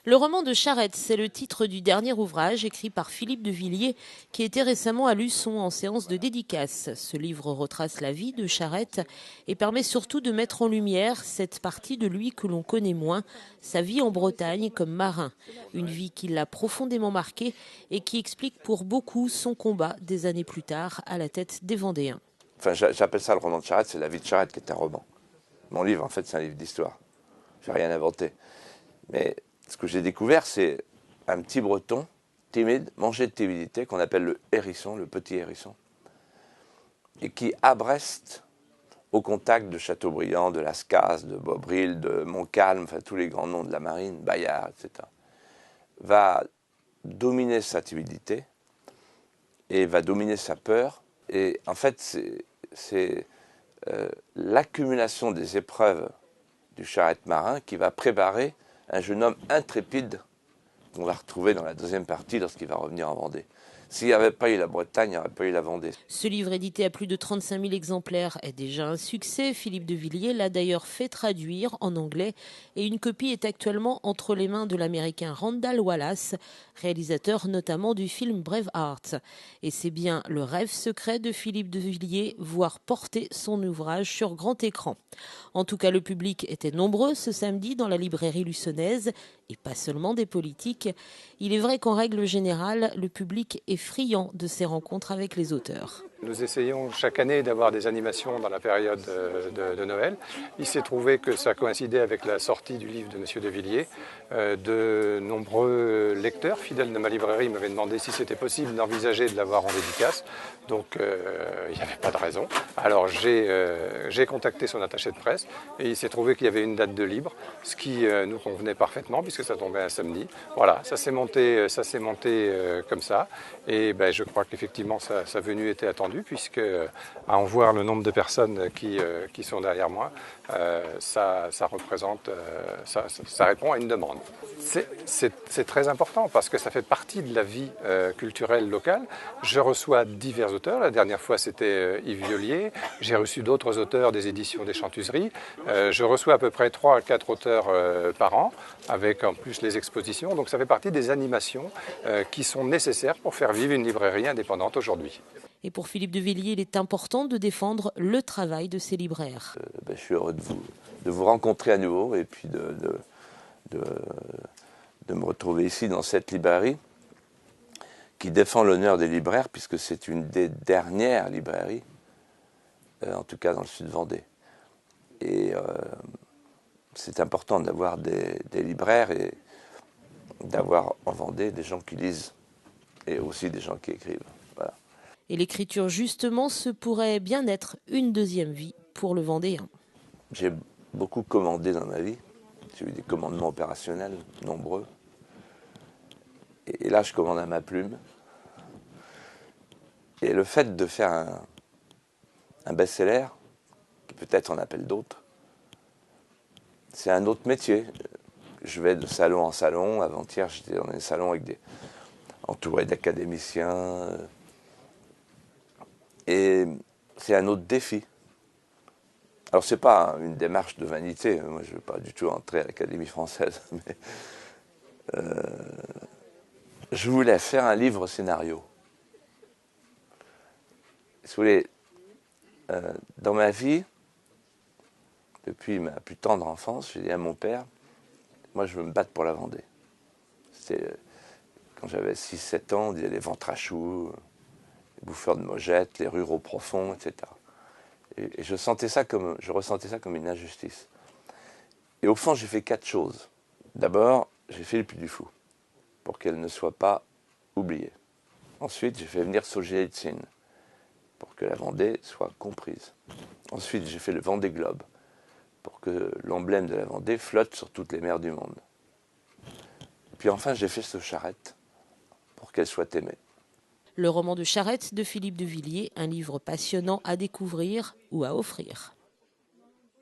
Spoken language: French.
Le roman de Charette, c'est le titre du dernier ouvrage écrit par Philippe de Villiers qui était récemment à Luçon en séance de dédicace. Ce livre retrace la vie de Charette et permet surtout de mettre en lumière cette partie de lui que l'on connaît moins, sa vie en Bretagne comme marin. Une vie qui l'a profondément marqué et qui explique pour beaucoup son combat des années plus tard à la tête des Vendéens. Enfin, j'appelle ça le roman de Charette, c'est la vie de Charette qui est un roman. Mon livre, en fait, c'est un livre d'histoire. Je n'ai rien inventé. Mais ce que j'ai découvert, c'est un petit breton, timide, mangé de timidité, qu'on appelle le hérisson, le petit hérisson, et qui, à Brest, au contact de Chateaubriand, de Lascaz, de Bobril, de Montcalm, enfin tous les grands noms de la marine, Bayard, etc., va dominer sa timidité et va dominer sa peur. Et en fait, c'est l'accumulation des épreuves du Charette marin qui va préparer un jeune homme intrépide qu'on va retrouver dans la deuxième partie lorsqu'il va revenir en Vendée. S'il n'y avait pas eu la Bretagne, il n'y aurait pas eu la Vendée. Ce livre édité à plus de 35 000 exemplaires est déjà un succès. Philippe de Villiers l'a d'ailleurs fait traduire en anglais et une copie est actuellement entre les mains de l'américain Randall Wallace, réalisateur notamment du film Braveheart. Et c'est bien le rêve secret de Philippe de Villiers, voir porter son ouvrage sur grand écran. En tout cas, le public était nombreux ce samedi dans la librairie luçonnaise et pas seulement des politiques. Il est vrai qu'en règle générale, le public est friand de ces rencontres avec les auteurs. Nous essayons chaque année d'avoir des animations dans la période de Noël. Il s'est trouvé que ça coïncidait avec la sortie du livre de M. de Villiers. De nombreux lecteurs fidèles de ma librairie m'avaient demandé si c'était possible d'envisager de l'avoir en dédicace. Donc il n'y avait pas de raison. Alors j'ai contacté son attaché de presse et il s'est trouvé qu'il y avait une date de libre, ce qui nous convenait parfaitement puisque ça tombait un samedi. Voilà, ça s'est monté comme ça. Et ben, je crois qu'effectivement sa venue était attendue puisque à en voir le nombre de personnes qui sont derrière moi, ça répond à une demande. C'est très important parce que ça fait partie de la vie culturelle locale. Je reçois divers auteurs. La dernière fois, c'était Yves Violier. J'ai reçu d'autres auteurs des éditions des Chantuseries. Je reçois à peu près 3 à 4 auteurs par an, avec en plus les expositions. Donc ça fait partie des animations qui sont nécessaires pour faire vivre une librairie indépendante aujourd'hui. Et pour Philippe de Villiers, il est important de défendre le travail de ses libraires. Je suis heureux de vous rencontrer à nouveau et puis de me retrouver ici dans cette librairie qui défend l'honneur des libraires puisque c'est une des dernières librairies, en tout cas dans le sud Vendée. Et c'est important d'avoir des libraires et d'avoir en Vendée des gens qui lisent et aussi des gens qui écrivent. Voilà. Et l'écriture, justement, ce pourrait bien être une deuxième vie pour le Vendéen. J'ai beaucoup commandé dans ma vie. J'ai eu des commandements opérationnels nombreux. Et là, je commande à ma plume. Et le fait de faire un best-seller, qui peut-être en appelle d'autres, c'est un autre métier. Je vais de salon en salon. Avant-hier, j'étais dans un salon entouré d'académiciens. Et c'est un autre défi. Alors, ce n'est pas une démarche de vanité. Moi, je ne veux pas du tout entrer à l'Académie française. Mais je voulais faire un livre scénario. Si vous voulez, dans ma vie, depuis ma plus tendre enfance, j'ai dit à mon père, moi, je veux me battre pour la Vendée. C'était quand j'avais 6-7 ans, on disait les ventres à choux, les bouffeurs de mojettes, les ruraux profonds, etc. Et je ressentais ça comme une injustice. Et au fond, j'ai fait 4 choses. D'abord, j'ai fait le Puy du Fou, pour qu'elle ne soit pas oubliée. Ensuite, j'ai fait venir Solzhenitsyn, pour que la Vendée soit comprise. Ensuite, j'ai fait le Vendée Globe, pour que l'emblème de la Vendée flotte sur toutes les mers du monde. Et puis enfin, j'ai fait ce Charette, pour qu'elle soit aimée. Le roman de Charette de Philippe de Villiers, un livre passionnant à découvrir ou à offrir.